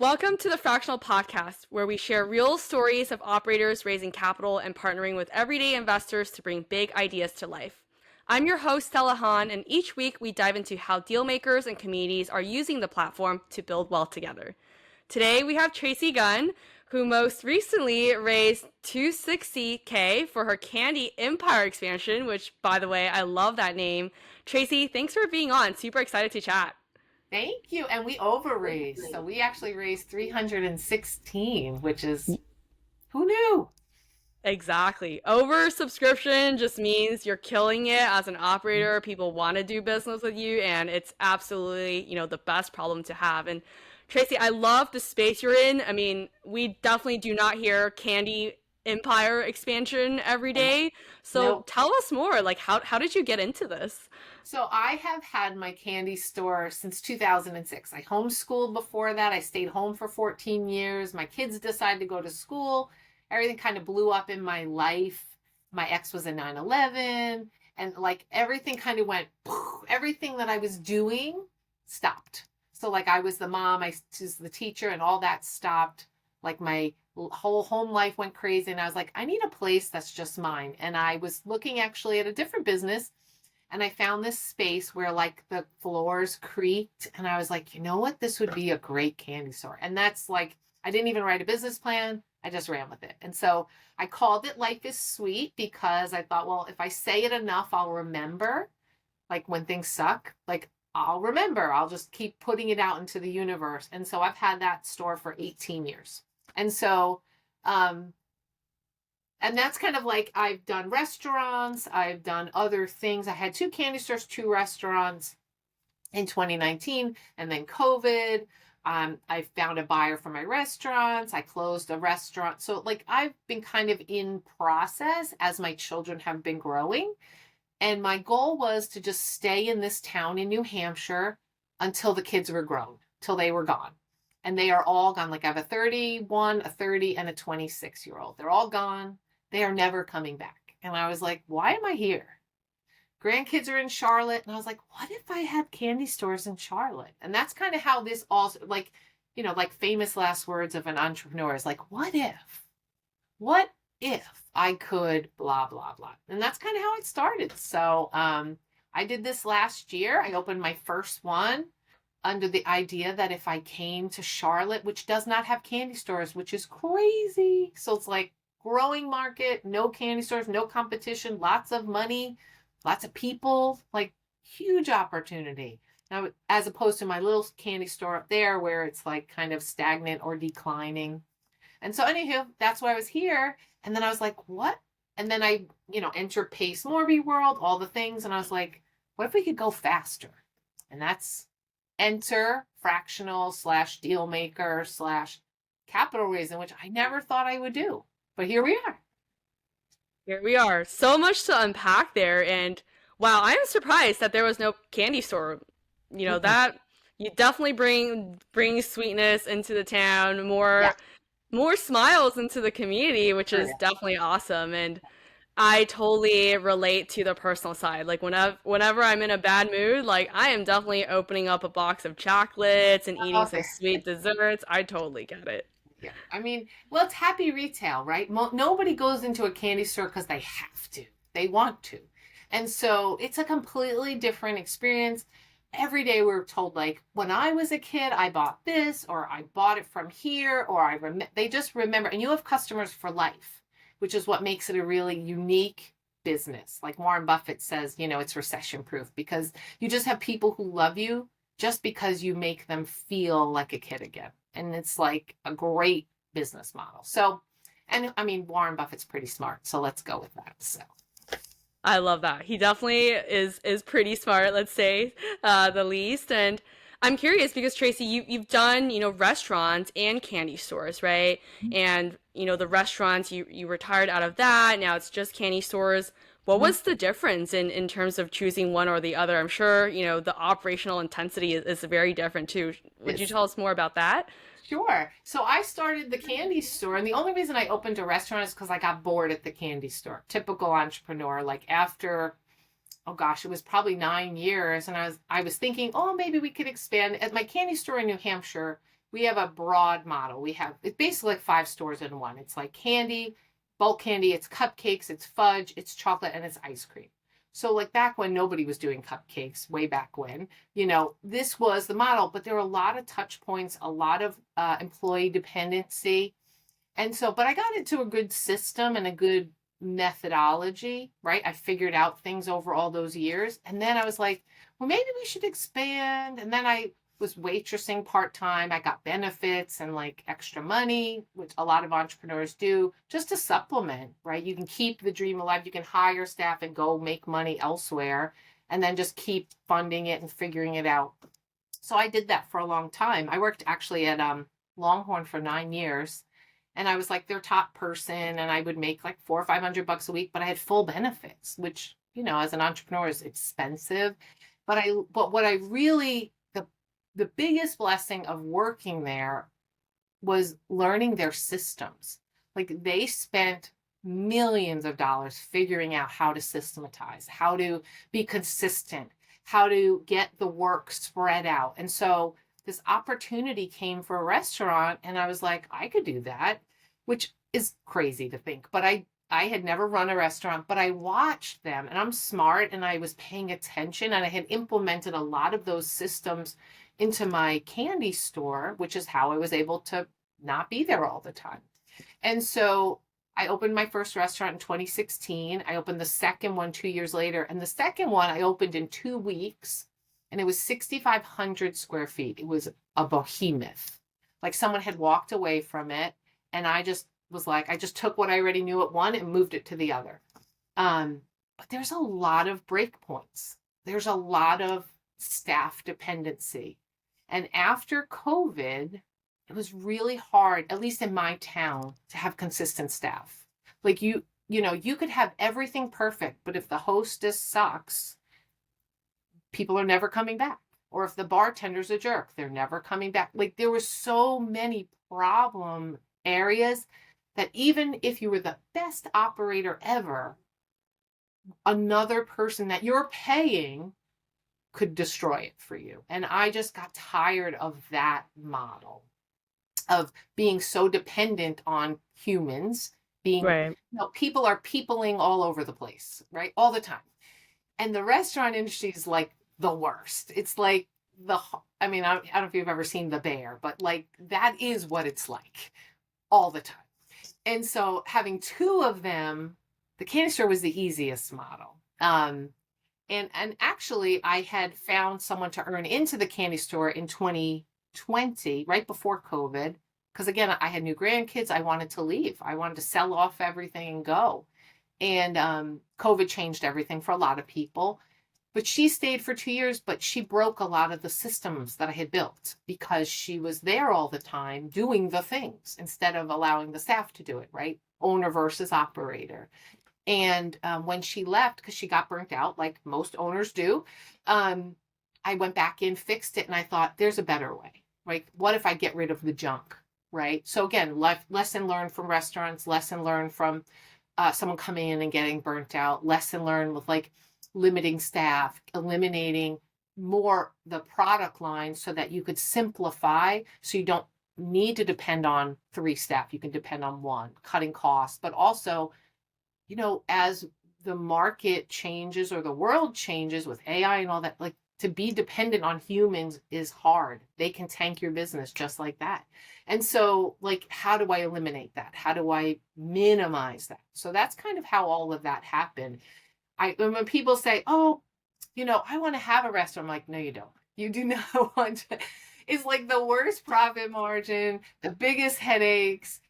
Welcome to the Fractional Podcast, where we share real stories of operators raising capital and partnering with everyday investors to bring big ideas to life. I'm your host, Stella Hahn, and each week we dive into how dealmakers and communities are using the platform to build wealth together. Today we have Tracy Gunn, who most recently raised $260K for her Candy Empire expansion, which, by the way, I love that name. Tracy, thanks for being on. Super excited to chat. Thank you. And we over raised. So we actually raised 316, which is, who knew? Exactly. Oversubscription just means you're killing it as an operator. People want to do business with you, and it's absolutely, the best problem to have. And Tracy, I love the space you're in. I mean, we definitely do not hear Candy Empire expansion every day. So Nope. tell us more. Like, how did you get into this? So I have had my candy store since 2006. I homeschooled before that. I stayed home for 14 years. My kids decided to go to school. Everything kind of blew up in my life. My ex was a 9/11, and like everything kind of went, everything that I was doing stopped. So like I was the mom, I was the teacher, and all that stopped. Like my whole home life went crazy, and I was like, I need a place that's just mine. And I was looking actually at a different business, and I found this space where like the floors creaked, and I was like, you know what? This would be a great candy store. And that's like, I didn't even write a business plan. I just ran with it. And so I called it Life is Sweet because I thought, well, if I say it enough, I'll remember. Like when things suck, like I'll remember. I'll just keep putting it out into the universe. And so I've had that store for 18 years. And so, and that's kind of like I've done restaurants, I've done other things. I had 2 candy stores, 2 restaurants in 2019, and then COVID. I found a buyer for my restaurants. I closed a restaurant. So like I've been kind of in process as my children have been growing. And my goal was to just stay in this town in New Hampshire until the kids were grown, till they were gone. And they are all gone. Like I have a 31, a 30, and a 26-year-old. They're all gone. They are never coming back. And I was like, why am I here? Grandkids are in Charlotte. And I was like, what if I had candy stores in Charlotte? And that's kind of how this also, like, like famous last words of an entrepreneur is like, what if I could blah, blah, blah. And that's kind of how it started. So I did this last year. I opened my first one under the idea that if I came to Charlotte, which does not have candy stores, which is crazy. So it's like growing market, no candy stores, no competition, lots of money, lots of people, like huge opportunity. Now, as opposed to my little candy store up there where it's like kind of stagnant or declining. And so anywho, that's why I was here. And then I was like, what? And then I, enter Pace Morby World, all the things. And I was like, what if we could go faster? And that's enter fractional / deal maker / capital raising, which I never thought I would do. But here we are. Here we are. So much to unpack there. And wow, I am surprised that there was no candy store. That you definitely bring sweetness into the town, more smiles into the community, which is definitely awesome. And I totally relate to the personal side. Like whenever I'm in a bad mood, like I am definitely opening up a box of chocolates and eating some sweet desserts. I totally get it. Yeah. I mean, well, it's happy retail, right? Nobody goes into a candy store because they have to. They want to. And so it's a completely different experience. Every day we're told, like, when I was a kid, I bought this, or I bought it from here, or they just remember. And you have customers for life, which is what makes it a really unique business. Like Warren Buffett says, it's recession-proof because you just have people who love you just because you make them feel like a kid again. And it's like a great business model. So, and I mean, Warren Buffett's pretty smart. So let's go with that. So I love that. He definitely is pretty smart, let's say, the least. And I'm curious because Tracy, you've done, restaurants and candy stores, right? And, the restaurants, you retired out of that. Now it's just candy stores. What was the difference in terms of choosing one or the other? I'm sure, the operational intensity is very different too. Would you tell us more about that? Sure. So I started the candy store, and the only reason I opened a restaurant is because I got bored at the candy store. Typical entrepreneur. Like after, oh gosh, it was probably 9 years, and I was thinking, oh, maybe we could expand. At my candy store in New Hampshire, we have a broad model. It's basically like 5 stores in one. It's like candy, bulk candy, it's cupcakes, it's fudge, it's chocolate, and it's ice cream. So like back when nobody was doing cupcakes, way back when, this was the model, but there were a lot of touch points, a lot of employee dependency. And so, but I got into a good system and a good methodology, right? I figured out things over all those years. And then I was like, well, maybe we should expand. And then I was waitressing part-time. I got benefits and like extra money, which a lot of entrepreneurs do, just to supplement, right? You can keep the dream alive. You can hire staff and go make money elsewhere and then just keep funding it and figuring it out. So I did that for a long time. I worked actually at Longhorn for 9 years. And I was like their top person, and I would make like $400 or $500 a week, but I had full benefits, which, as an entrepreneur is expensive. But what I really, the biggest blessing of working there was learning their systems. Like they spent millions of dollars figuring out how to systematize, how to be consistent, how to get the work spread out. And so this opportunity came for a restaurant, and I was like, I could do that, which is crazy to think. But I had never run a restaurant, but I watched them, and I'm smart, and I was paying attention, and I had implemented a lot of those systems into my candy store, which is how I was able to not be there all the time. And so I opened my first restaurant in 2016. I opened the second one 2 years later, and the second one I opened in 2 weeks. And it was 6,500 square feet. It was a behemoth. Like someone had walked away from it. And I just was like, I just took what I already knew at one and moved it to the other. But there's a lot of breakpoints. There's a lot of staff dependency. And after COVID, it was really hard, at least in my town, to have consistent staff. Like you could have everything perfect, but if the hostess sucks, people are never coming back. Or if the bartender's a jerk, they're never coming back. Like there were so many problem areas that even if you were the best operator ever, another person that you're paying could destroy it for you. And I just got tired of that model of being so dependent on humans, Right. people are peopling all over the place, right? All the time. And the restaurant industry is like the worst. It's like I don't know if you've ever seen The Bear, but like that is what it's like all the time. And so having 2 of them, the candy store was the easiest model. And actually I had found someone to earn into the candy store in 2020, right before COVID. Because again, I had new grandkids. I wanted to leave. I wanted to sell off everything and go. And COVID changed everything for a lot of people. But she stayed for 2 years, but she broke a lot of the systems that I had built because she was there all the time doing the things instead of allowing the staff to do it, right? Owner versus operator. And when she left, because she got burnt out, like most owners do, I went back in, fixed it, and I thought, there's a better way, right? What if I get rid of the junk, right? So again, lesson learned from restaurants, lesson learned from someone coming in and getting burnt out, lesson learned with like limiting staff, eliminating more the product line so that you could simplify so you don't need to depend on 3 staff. You can depend on 1, cutting costs, but also, as the market changes or the world changes with AI and all that, like to be dependent on humans is hard. They can tank your business just like that. And so like, how do I eliminate that? How do I minimize that? So that's kind of how all of that happened. When people say, oh, I want to have a restaurant, I'm like, no, you don't. You do not want to. It's like the worst profit margin, the biggest headaches.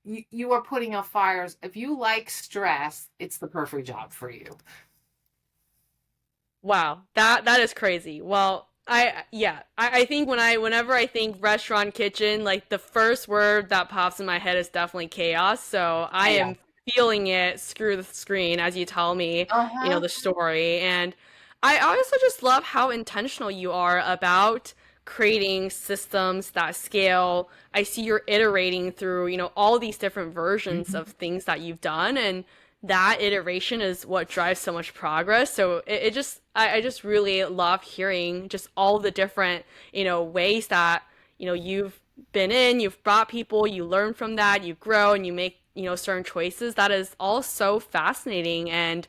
You are putting out fires. If you like stress, it's the perfect job for you. Wow, that is crazy. Well, I think whenever I think restaurant kitchen, like the first word that pops in my head is definitely chaos. So I Yeah. am feeling it screw the screen as you tell me, Uh-huh. the story. And I also just love how intentional you are about creating systems that scale. I see you're iterating through, all these different versions Mhm. of things that you've done, and that iteration is what drives so much progress. So it just I just really love hearing just all the different, ways that, you've been in, you've brought people, you learn from that, you grow and you make, certain choices. That is all so fascinating. And,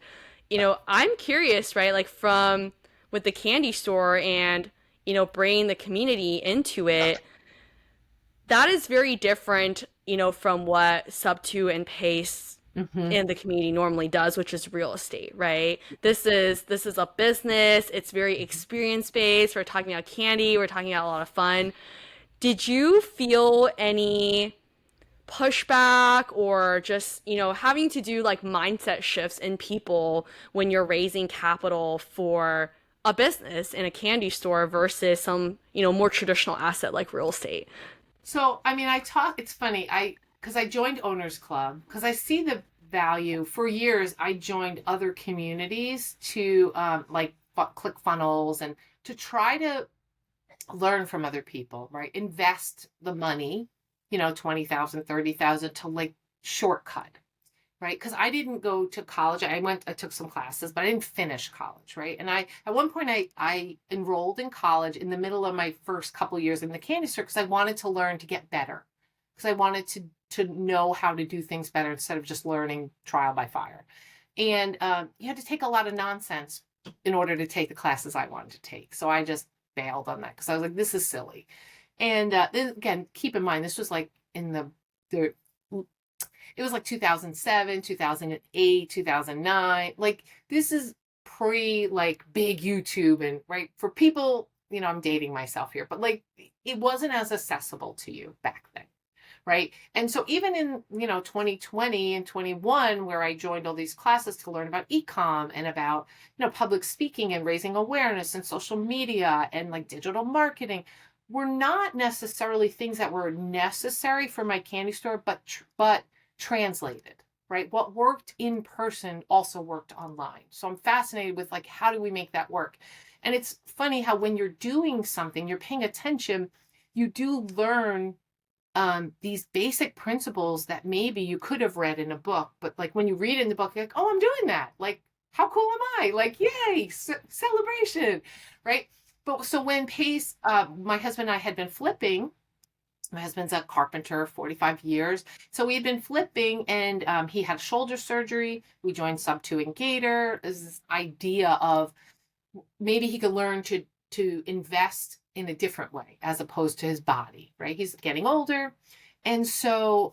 I'm curious, right? Like from with the candy store and, bringing the community into it, that is very different, from what SubTo and Pace Mm-hmm. in the community normally does, which is real estate, right? This is a business. It's very experience based. We're talking about candy. We're talking about a lot of fun. Did you feel any pushback or just, having to do like mindset shifts in people when you're raising capital for a business in a candy store versus some, more traditional asset like real estate? So, I mean, it's funny. Because I joined Owners Club, because I see the value. For years, I joined other communities to like click funnels and to try to learn from other people, right? Invest the money, 20,000, 30,000 to like shortcut, right? Because I didn't go to college. I took some classes, but I didn't finish college, right? And at one point, I enrolled in college in the middle of my first couple years in the candy store because I wanted to learn to get better, because I wanted to know how to do things better instead of just learning trial by fire. And you had to take a lot of nonsense in order to take the classes I wanted to take. So I just bailed on that because I was like, this is silly. And then again, keep in mind, this was like in the it was like 2007, 2008, 2009. Like this is pre like big YouTube, and right for people, I'm dating myself here, but like it wasn't as accessible to you back then. Right. And so even in, 2020 and 21, where I joined all these classes to learn about ecom and about, public speaking and raising awareness and social media and like digital marketing, were not necessarily things that were necessary for my candy store, but translated, right? What worked in person also worked online. So I'm fascinated with like, how do we make that work? And it's funny how when you're doing something, you're paying attention, you do learn these basic principles that maybe you could have read in a book, but like when you read in the book, you're like, oh, I'm doing that. Like, how cool am I? Like, yay, celebration, right? But so when Pace, my husband and I had been flipping. My husband's a carpenter, 45 years. So we had been flipping, and he had shoulder surgery. We joined SubTo and Gator. There's this idea of maybe he could learn to invest in a different way as opposed to his body, right? He's getting older. And so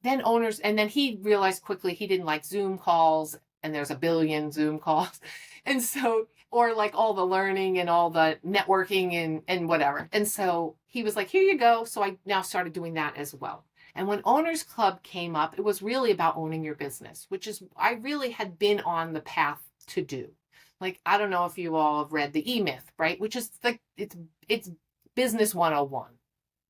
then he realized quickly he didn't like Zoom calls, and there's a billion Zoom calls. And so, or like all the learning and all the networking and whatever. And so he was like, here you go. So I now started doing that as well. And when Owners Club came up, it was really about owning your business, which is, I really had been on the path to do. Like, I don't know if you all have read the E-Myth, right? Which is like, it's business 101.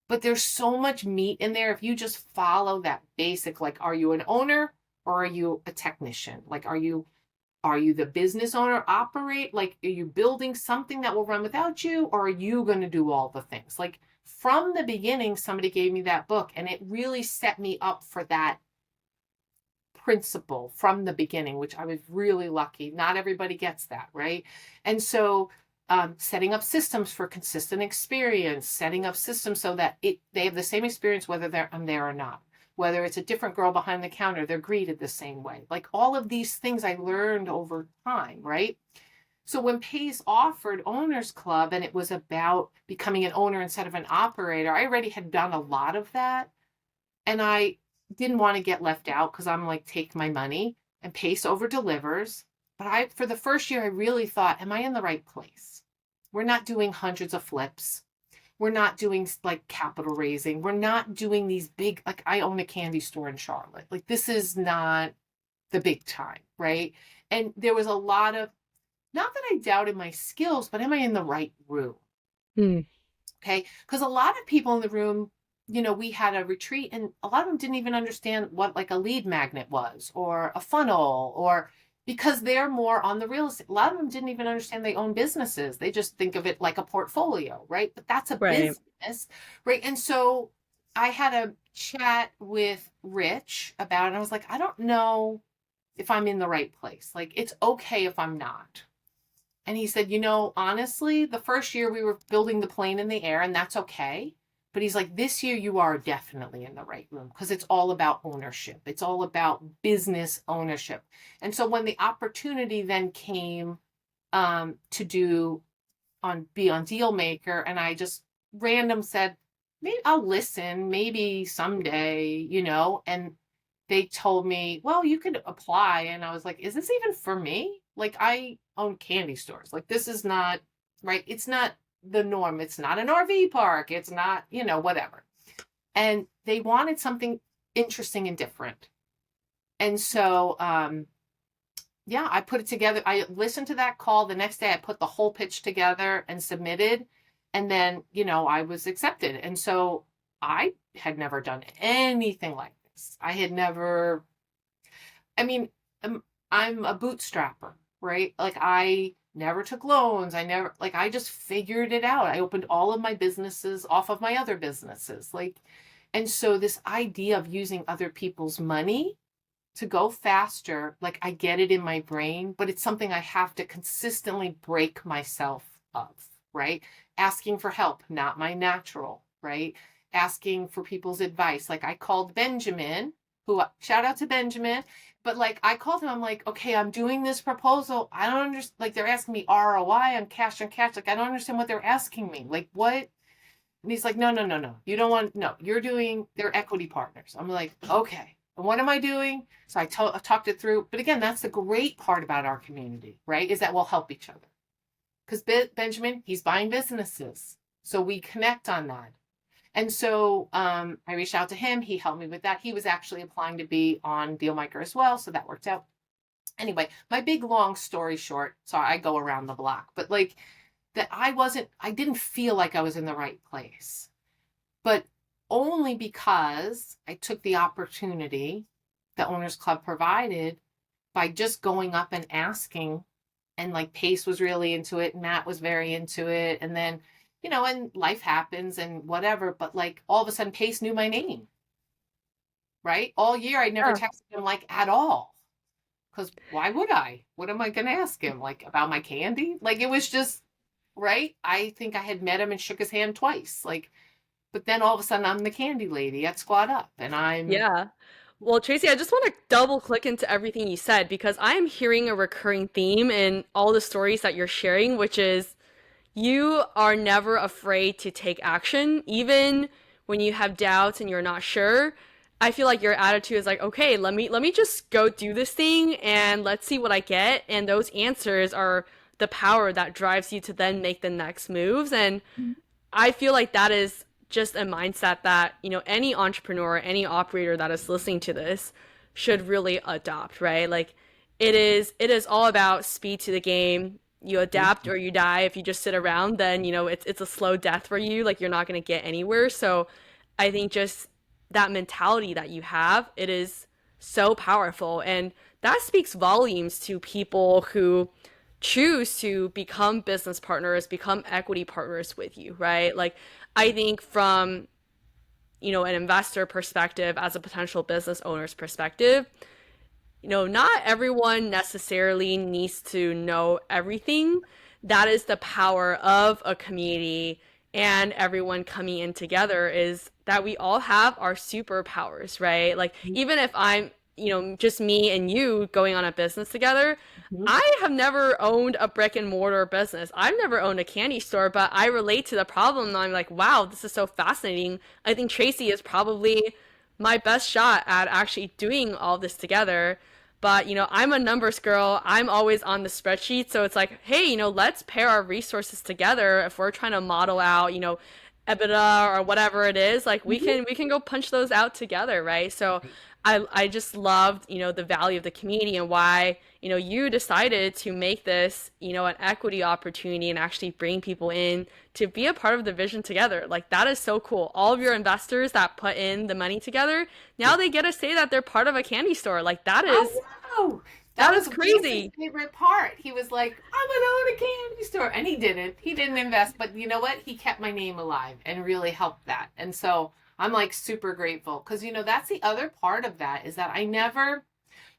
But there's so much meat in there. If you just follow that basic, like, are you an owner or are you a technician? Like, are you the business owner, operate? Like, are you building something that will run without you? Or are you going to do all the things? Like, from the beginning, somebody gave me that book, and it really set me up for that principle from the beginning, which I was really lucky. Not everybody gets that, right? And so setting up systems for consistent experience, setting up systems so that they have the same experience whether I'm there or not. Whether it's a different girl behind the counter, they're greeted the same way. Like all of these things I learned over time, right? So when Pace offered Owners Club and it was about becoming an owner instead of an operator, I already had done a lot of that. And I didn't want to get left out because I'm like, take my money, and Pace over delivers. But for the first year, I really thought, am I in the right place? We're not doing hundreds of flips. We're not doing like capital raising. We're not doing these big, like I own a candy store in Charlotte. Like this is not the big time, right? And there was a lot of, not that I doubted my skills, but am I in the right room? Okay. Because a lot of people in the room, we had a retreat and a lot of them didn't even understand what like a lead magnet was or a funnel, or because they're more on the real estate. A lot of them didn't even understand they own businesses. They just think of it like a portfolio, right? But that's a Right. business, right? And so I had a chat with Rich about it. And I was like, I don't know if I'm in the right place. Like, it's okay if I'm not. And he said, honestly, the first year we were building the plane in the air, and that's okay. But he's like, this year you are definitely in the right room because it's all about ownership. It's all about business ownership. And so when the opportunity then came to be on Deal Maker, and I just random said, maybe I'll listen, maybe someday, and they told me, well, you could apply. And I was like, is this even for me? Like, I own candy stores. Like, this is not right. It's not the norm. It's not an RV park. It's not, whatever. And they wanted something interesting and different. And so, yeah, I put it together. I listened to that call. The next day I put the whole pitch together and submitted. And then, I was accepted. And so I had never done anything like this. I had never, I'm a bootstrapper, right? Like, I never took loans. I just figured it out. I opened all of my businesses off of my other businesses. And so this idea of using other people's money to go faster, I get it in my brain, but it's something I have to consistently break myself of, right? Asking for help, not my natural, right? Asking for people's advice. I called Benjamin, shout out to Benjamin, but I called him, I'm like, okay, I'm doing this proposal. I don't understand. They're asking me ROI on cash on cash. I don't understand what they're asking me. What? And he's like, no. You don't want, no, they're equity partners. I'm like, okay. And what am I doing? So I talked it through. But again, that's the great part about our community, right? Is that we'll help each other. Because Benjamin, he's buying businesses. So we connect on that. And so I reached out to him. He helped me with that. He was actually applying to be on DealMaker as well. So that worked out. Anyway, my big, long story short, so I go around the block, but that I didn't feel like I was in the right place. But only because I took the opportunity the Owners Club provided by just going up and asking, and Pace was really into it. Matt was very into it. And then, and life happens and whatever, but all of a sudden Pace knew my name, right? All year I never texted him at all. Because why would I? What am I going to ask him? About my candy? It was just, right? I think I had met him and shook his hand twice. But then all of a sudden I'm the candy lady at Squad Up, and I'm... Yeah. Well, Tracy, I just want to double click into everything you said because I am hearing a recurring theme in all the stories that you're sharing, which is you are never afraid to take action, even when you have doubts and you're not sure. I feel like your attitude is okay, let me just go do this thing and let's see what I get. And those answers are the power that drives you to then make the next moves. And I feel like that is just a mindset that, any entrepreneur, any operator that is listening to this should really adopt, right? It is all about speed to the game. You adapt or you die. If you just sit around, then, it's a slow death for you. You're not going to get anywhere. So I think just that mentality that you have, it is so powerful. And that speaks volumes to people who choose to become business partners, become equity partners with you, right? I think from, an investor perspective, as a potential business owner's perspective, not everyone necessarily needs to know everything. That is the power of a community and everyone coming in together, is that we all have our superpowers, right? Even if I'm, just me and you going on a business together, I have never owned a brick and mortar business. I've never owned a candy store, but I relate to the problem. And I'm like, wow, this is so fascinating. I think Tracy is probably my best shot at actually doing all this together. But, I'm a numbers girl. I'm always on the spreadsheet. So it's hey, let's pair our resources together. If we're trying to model out, EBITDA or whatever it is, we can go punch those out together, right? So I just loved, the value of the community and why, you decided to make this, an equity opportunity and actually bring people in to be a part of the vision together. That is so cool. All of your investors that put in the money together, now they get to say that they're part of a candy store. That is... Oh, wow. That was crazy. His favorite part. He was like, I'm going to own a candy store. And he didn't. He didn't invest. But you know what? He kept my name alive and really helped that. And so I'm super grateful. Because, that's the other part of that, is that I never...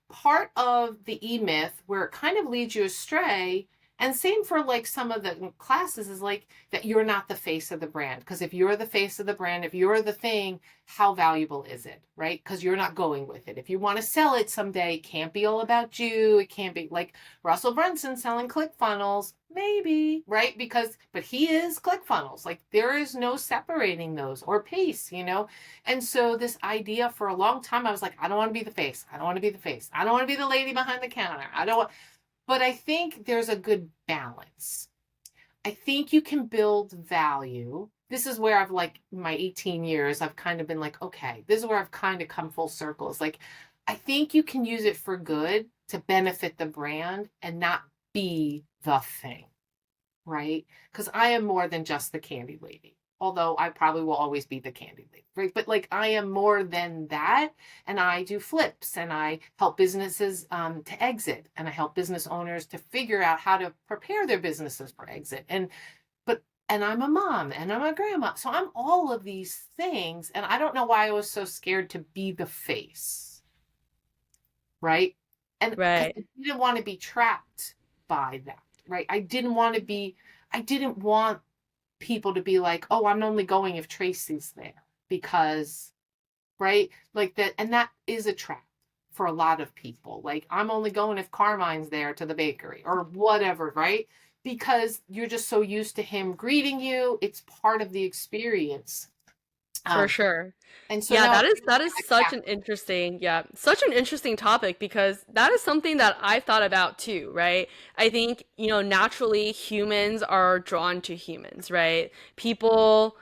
Part of the E-myth where it kind of leads you astray, And same for like some of the classes is like that you're not the face of the brand. Because if you're the face of the brand, if you're the thing, how valuable is it, right? Because you're not going with it. If you want to sell it someday, it can't be all about you. It can't be like Russell Brunson selling ClickFunnels, maybe, right? But he is ClickFunnels. Like there is no separating those, or Pace, you know? And so this idea for a long time, I was like, I don't want to be the face. I don't want to be the face. I don't want to be the lady behind the counter. But I think there's a good balance. I think you can build value. This is where I've like my 18 years, I've kind of been like, okay, this is where I've kind of come full circle. It's like, I think you can use it for good to benefit the brand and not be the thing, right? Because I am more than just the candy lady. Although I probably will always be the candy lady, right? But like I am more than that. And I do flips and I help businesses to exit. And I help business owners to figure out how to prepare their businesses for exit. And I'm a mom and I'm a grandma. So I'm all of these things. And I don't know why I was so scared to be the face, right? And Right. I didn't want to be trapped by that, right? I didn't want people to be like, oh, I'm only going if Tracy's there because, right? Like that. And that is a trap for a lot of people. Like I'm only going if Carmine's there to the bakery or whatever, right? Because you're just so used to him greeting you. It's part of the experience. For sure. And so Yeah, now that is such an interesting topic because that is something that I've thought about too, right? I think, naturally humans are drawn to humans, right? People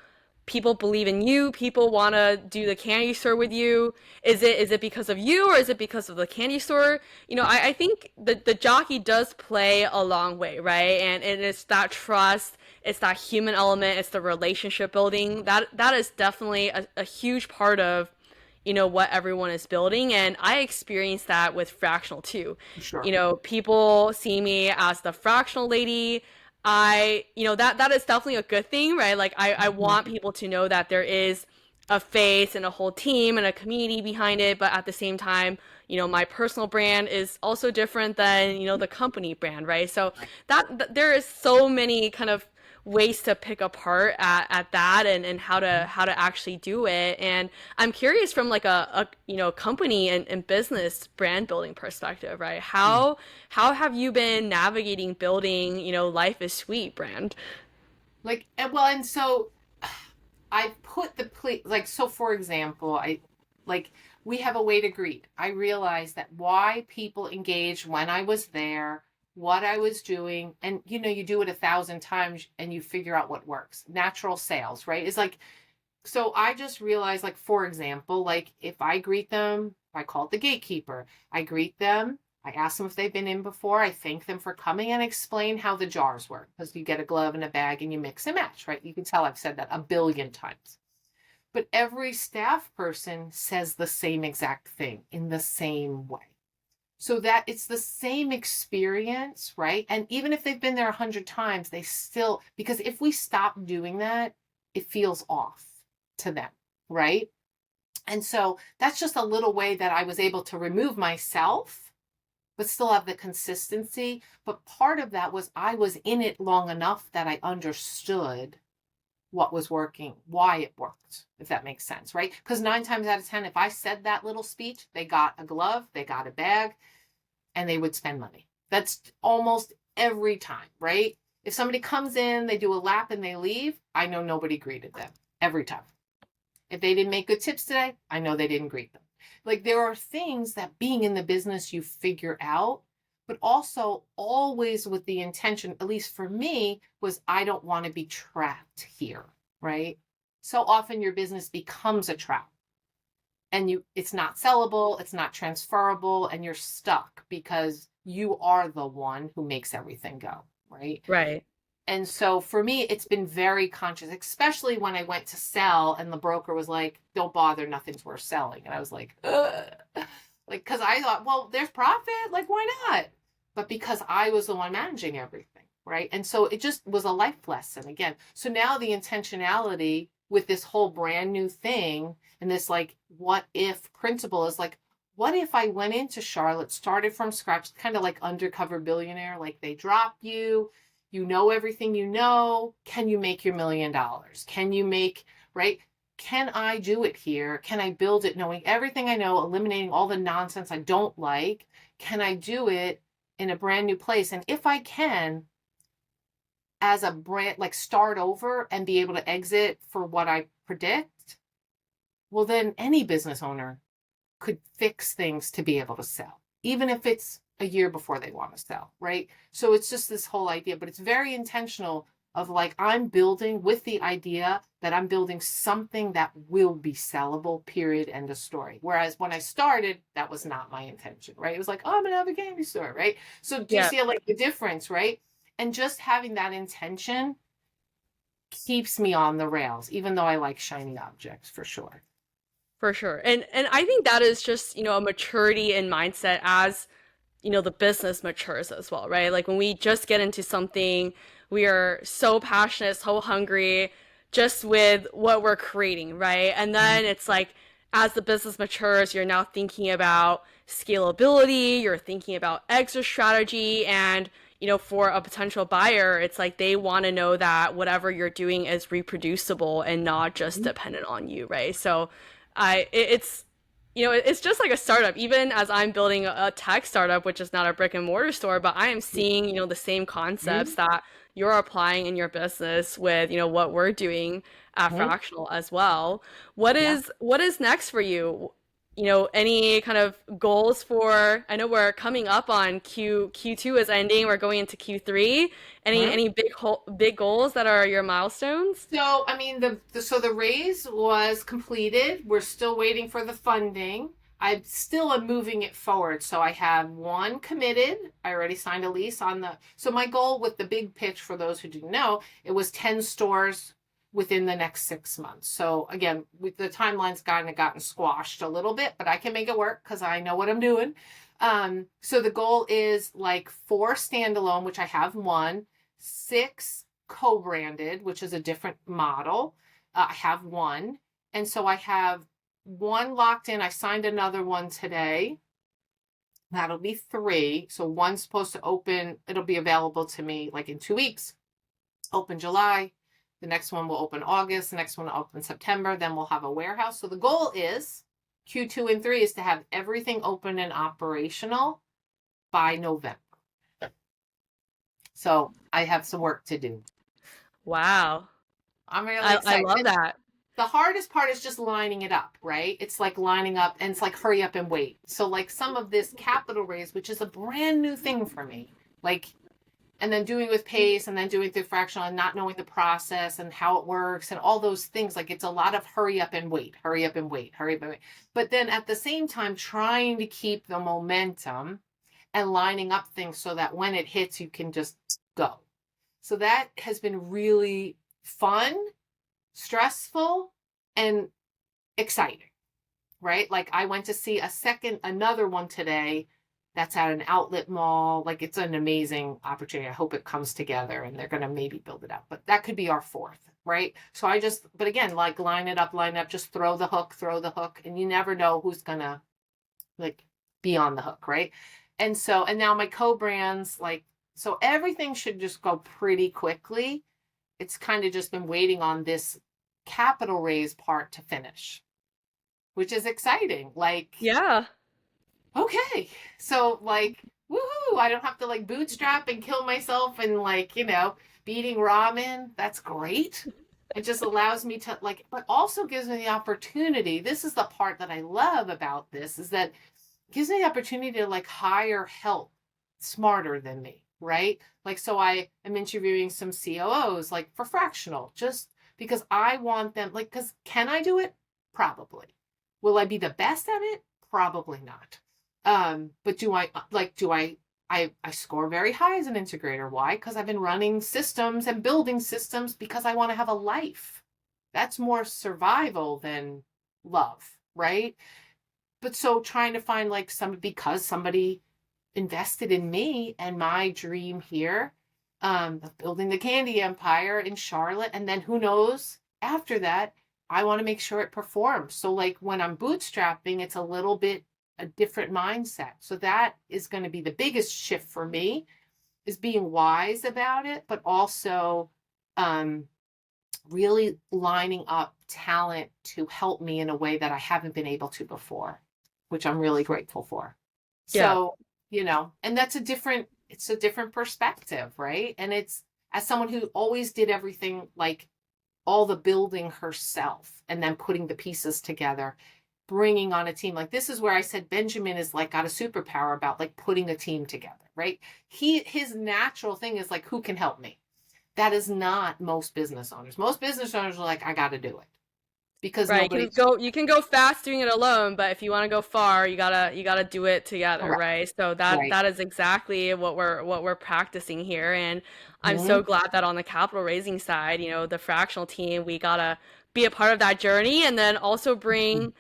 believe in you, people want to do the candy store with you. Is it because of you or is it because of the candy store? I think the jockey does play a long way, right? And it's that trust, it's that human element, it's the relationship building. That is definitely a huge part of what everyone is building, and I experienced that with Fractional too. sure. People see me as the Fractional lady. That is definitely a good thing, right? Like I want people to know that there is a face and a whole team and a community behind it, but at the same time, my personal brand is also different than, the company brand, right? So there is so many kind of ways to pick apart at that and how to actually do it. And I'm curious from like a company and business brand building perspective, right? How have you been navigating building, Life is Sweet brand? Like, and so I put like, so for example, we have a way to greet. I realized that why people engaged when I was there, what I was doing, and you do it 1,000 times and you figure out what works. Natural sales, right? It's like, so I just realized, like, for example, like if I greet them, I call it the gatekeeper. I greet them. I ask them if they've been in before. I thank them for coming and explain how the jars work because you get a glove and a bag and you mix and match, right? You can tell I've said that a billion times. But every staff person says the same exact thing in the same way. So that it's the same experience, right? And even if they've been there 100 times, they still, because if we stop doing that, it feels off to them, right? And so that's just a little way that I was able to remove myself, but still have the consistency. But part of that was I was in it long enough that I understood what was working, why it worked, if that makes sense, right? Because 9 times out of 10, if I said that little speech, they got a glove, they got a bag, and they would spend money. That's almost every time, right? If somebody comes in, they do a lap and they leave, I know nobody greeted them every time. If they didn't make good tips today, I know they didn't greet them. Like there are things that being in the business you figure out, but also always with the intention, at least for me, was I don't want to be trapped here, right? So often your business becomes a trap and it's not sellable, it's not transferable, and you're stuck because you are the one who makes everything go, right? Right. And so for me, it's been very conscious, especially when I went to sell and the broker was like, don't bother, nothing's worth selling. And I was like, ugh. Like, because I thought, well, there's profit, like, why not? But because I was the one managing everything, right? And so it just was a life lesson again. So now the intentionality with this whole brand new thing and this like what if principle is like, what if I went into Charlotte, started from scratch, kind of like Undercover Billionaire, like they drop you, you know everything you know. Can you make your $1 million? Can you make, right? Can I do it here? Can I build it knowing everything I know, eliminating all the nonsense I don't like? Can I do it in a brand new place? And if I can, as a brand, like start over and be able to exit for what I predict, well, then any business owner could fix things to be able to sell, even if it's a year before they want to sell, right? So it's just this whole idea, but it's very intentional of like, I'm building with the idea that I'm building something that will be sellable, period, end of story. Whereas when I started, that was not my intention, right? It was like, oh, I'm going to have a candy store, right? So do you see like the difference, right? And just having that intention keeps me on the rails, even though I like shiny objects for sure. For sure. And I think that is just, a maturity in mindset as, the business matures as well, right? Like when we just get into something, we are so passionate, so hungry just with what we're creating, right? And then it's like as the business matures, you're now thinking about scalability, you're thinking about exit strategy, and for a potential buyer, it's like they want to know that whatever you're doing is reproducible and not just dependent on you, right? So it's just like a startup. Even as I'm building a tech startup, which is not a brick and mortar store, but I am seeing, the same concepts that you're applying in your business with, what we're doing at Fractional as well. What is next for you? Any kind of goals for, I know we're coming up on Q2 is ending, we're going into Q3. Any big goals that are your milestones? So, I mean, the raise was completed. We're still waiting for the funding. I still am moving it forward. So I have one committed. I already signed a lease on so my goal with the big pitch, for those who didn't know, it was 10 stores within the next 6 months. So again, with the timeline's gotten squashed a little bit, but I can make it work because I know what I'm doing. So the goal is like 4 standalone, which I have one, 6 co-branded, which is a different model. I have one. And so I have one locked in. I signed another one today. That'll be 3. So one's supposed to open. It'll be available to me like in 2 weeks. Open July. The next one will open August. The next one will open September. Then we'll have a warehouse. So the goal is Q2 and 3 is to have everything open and operational by November. So I have some work to do. Wow. I'm really excited. I love that. The hardest part is just lining it up, right? It's like lining up and it's like hurry up and wait. So like some of this capital raise, which is a brand new thing for me, like, and then doing with Pace and then doing through Fractional and not knowing the process and how it works and all those things. Like it's a lot of hurry up and wait, hurry up and wait, hurry up and wait. But then at the same time, trying to keep the momentum and lining up things so that when it hits, you can just go. So that has been really fun, stressful, and exciting, right? Like I went to see another one today that's at an outlet mall. Like it's an amazing opportunity. I hope it comes together and they're going to maybe build it out, but that could be our 4th, right? So but again, like line it up, just throw the hook, and you never know who's going to like be on the hook, right? And now my co-brands, like, so everything should just go pretty quickly. It's kind of just been waiting on this capital raise part to finish, which is exciting. Like, yeah. Okay. So like, woohoo, I don't have to like bootstrap and kill myself and like, beating ramen. That's great. It just allows me to like, but also gives me the opportunity. This is the part that I love about this, is that it gives me the opportunity to like hire help smarter than me, right? Like, so I am interviewing some COOs like for Fractional, just because I want them, like, because can I do it? Probably. Will I be the best at it? Probably not. But I score very high as an integrator. Why? Because I've been running systems and building systems because I want to have a life. That's more survival than love, right? But so trying to find like because somebody invested in me and my dream here, of building the candy empire in Charlotte. And then who knows after that, I want to make sure it performs. So like when I'm bootstrapping, it's a little bit a different mindset. So that is going to be the biggest shift for me, is being wise about it, but also really lining up talent to help me in a way that I haven't been able to before, which I'm really grateful for. Yeah. So, and it's a different perspective, right? And it's, as someone who always did everything, like all the building herself and then putting the pieces together, bringing on a team. Like, this is where I said Benjamin is like got a superpower about like putting a team together, right? His natural thing is like, who can help me? That is not most business owners. Most business owners are like, I got to do it, because Right. nobody. You can go fast doing it alone, but if you want to go far, you gotta do it together, Correct. right? So Right. that is exactly what we're practicing here. And I'm Mhm. so glad that on the capital raising side, the fractional team, we gotta be a part of that journey, and then also bring,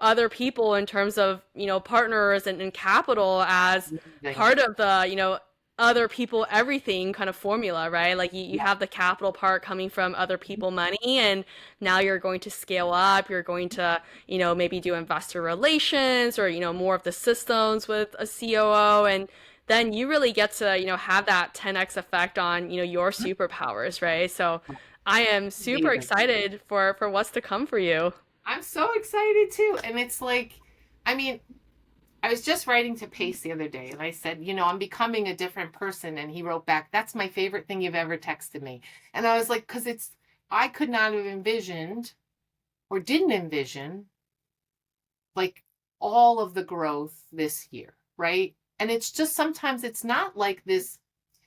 other people in terms of, partners and capital as Amazing. part of the, other people everything kind of formula, right? Like you have the capital part coming from other people money, and now you're going to scale up, you're going to, maybe do investor relations, or, more of the systems with a COO, and then you really get to, have that 10x effect on, your superpowers, right? So I am super Amazing. excited for what's to come for you. I'm so excited too. And it's like, I mean, I was just writing to Pace the other day and I said, I'm becoming a different person. And he wrote back, that's my favorite thing you've ever texted me. And I was like, because I could not have envisioned, or didn't envision, like all of the growth this year, right? And it's just, sometimes it's not like this,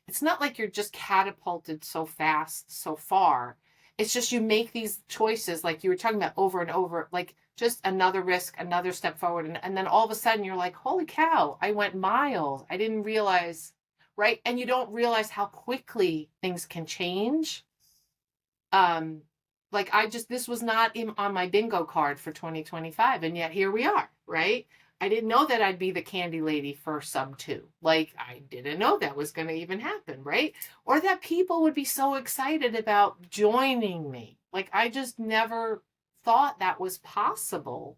it's not like you're just catapulted so fast, so far. It's just, you make these choices, like you were talking about, over and over, like just another risk, another step forward. And then all of a sudden you're like, holy cow, I went miles. I didn't realize, right? And you don't realize how quickly things can change. Like this was not on my bingo card for 2025. And yet here we are, right? I didn't know that I'd be the candy lady for SubTo. Like, I didn't know that was going to even happen, right? Or that people would be so excited about joining me. Like, I just never thought that was possible.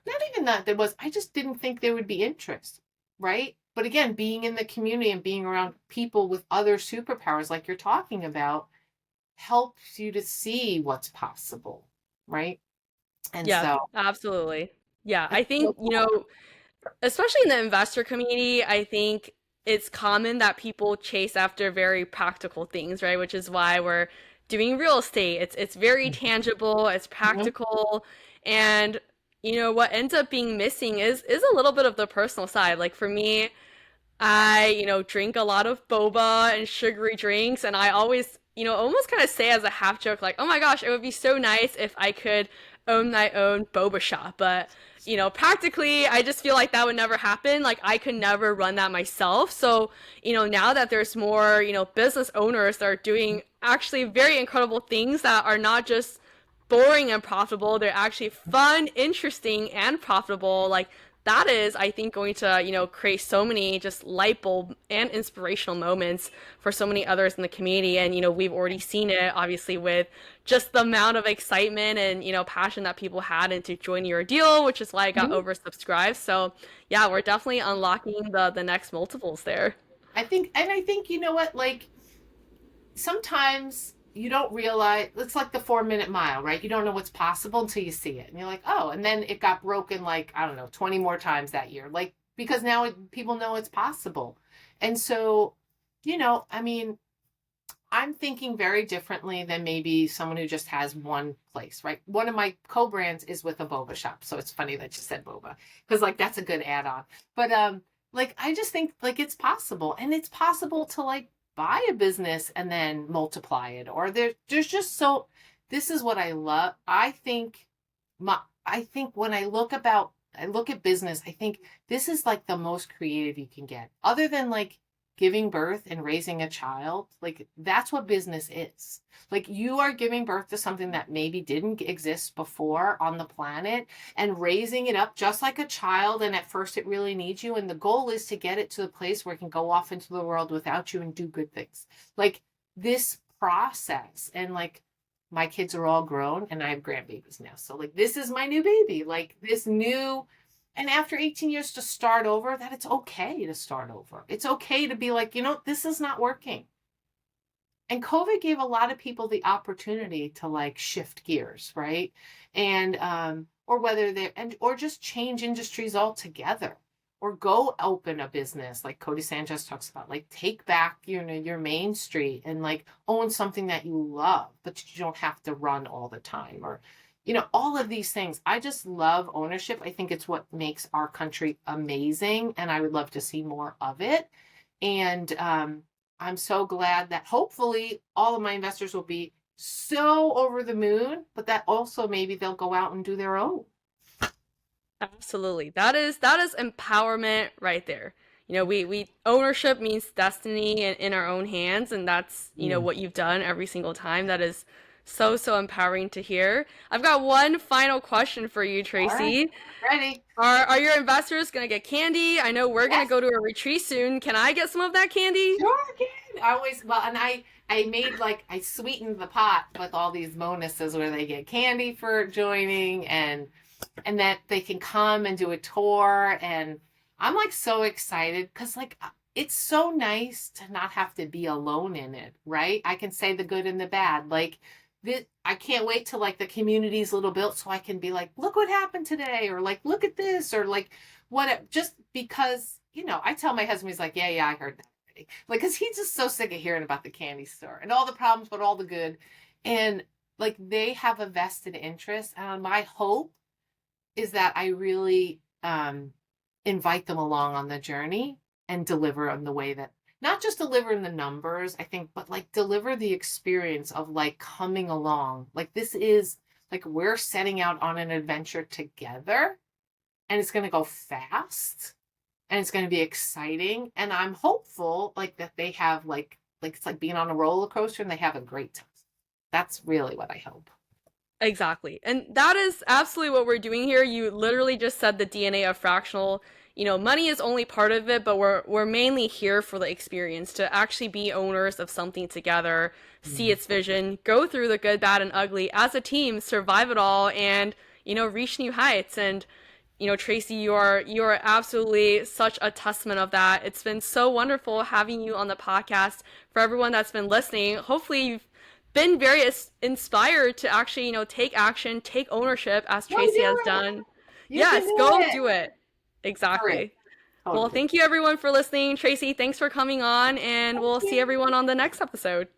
Not even that there was, I just didn't think there would be interest, right? But again, being in the community and being around people with other superpowers like you're talking about helps you to see what's possible, right? And Yeah, so absolutely. Yeah, it's I so think, cool. especially in the investor community, I think it's common that people chase after very practical things, right? Which is why we're doing real estate. It's very tangible, it's Mhm. practical, and what ends up being missing is a little bit of the personal side. Like for me, I, drink a lot of boba and sugary drinks, and I always, almost kind of say as a half joke, like, oh my gosh, it would be so nice if I could own my own boba shop. But, practically, I just feel like that would never happen. Like, I could never run that myself. So, now that there's more, business owners that are doing actually very incredible things that are not just boring and profitable, they're actually fun, interesting, and profitable. Like, that is, I think, going to, create so many just light bulb and inspirational moments for so many others in the community. And, we've already seen it, obviously, with just the amount of excitement and, passion that people had into joining your deal, which is why I got Mhm. oversubscribed. So, yeah, we're definitely unlocking the next multiples there. I think, you know what, like, sometimes you don't realize, it's like the 4 minute mile, right? You don't know what's possible until you see it. And you're like, oh, and then it got broken, like, I don't know, 20 more times that year. Like, because now people know it's possible. And so, I mean, I'm thinking very differently than maybe someone who just has one place, right? One of my co-brands is with a boba shop. So it's funny that you said boba, because like that's a good add-on. But like I just think like it's possible. And it's possible to like buy a business and then multiply it. Or there's just so, this is what I love. I think when I look at business, I think this is like the most creative you can get. Other than like giving birth and raising a child, like that's what business is. Like you are giving birth to something that maybe didn't exist before on the planet and raising it up just like a child. And at first it really needs you. And the goal is to get it to the place where it can go off into the world without you and do good things. Like this process. And like my kids are all grown and I have grandbabies now. So like this is my new baby. Like this new, And after 18 years to start over, that it's okay to start over. It's okay to be like, this is not working. And COVID gave a lot of people the opportunity to like shift gears, right? And or whether or just change industries altogether, or go open a business like Cody Sanchez talks about, like take back your main street and like own something that you love, but you don't have to run all the time, or all of these things. I just love ownership. I think it's what makes our country amazing, and I would love to see more of it. And I'm so glad that hopefully all of my investors will be so over the moon, but that also maybe they'll go out and do their own. Absolutely. That is empowerment right there. We ownership means destiny in our own hands, and that's, what you've done every single time. That is so empowering to hear. I've got one final question for you, Tracy. All right. Ready. Are your investors gonna get candy? I know we're gonna go to a retreat soon. Can I get some of that candy? Sure, can. And I made I sweetened the pot with all these bonuses where they get candy for joining, and that they can come and do a tour. And I'm so excited because it's so nice to not have to be alone in it, right? I can say the good and the bad. I can't wait till the community's little built so I can be look what happened today, or look at this, or just because, I tell my husband, he's yeah, I heard that. Because he's just so sick of hearing about the candy store and all the problems, but all the good. And they have a vested interest. And my hope is that I really invite them along on the journey and deliver in the way that, not just deliver in the numbers, I think, but deliver the experience of coming along. This is we're setting out on an adventure together, and it's going to go fast, and it's going to be exciting. And I'm hopeful that they have it's like being on a roller coaster, and they have a great time. That's really what I hope. Exactly. And that is absolutely what we're doing here. You literally just said the DNA of Fractional. Money is only part of it, but we're mainly here for the experience, to actually be owners of something together, see its vision, go through the good, bad, and ugly as a team, survive it all, and, reach new heights. And, Tracy, you are absolutely such a testament of that. It's been so wonderful having you on the podcast. For everyone that's been listening, hopefully you've been very inspired to actually, take action, take ownership, as Tracy has done. Yes, go do it. Exactly. Right. Well, thank you everyone for listening. Tracy, thanks for coming on, and we'll see everyone on the next episode.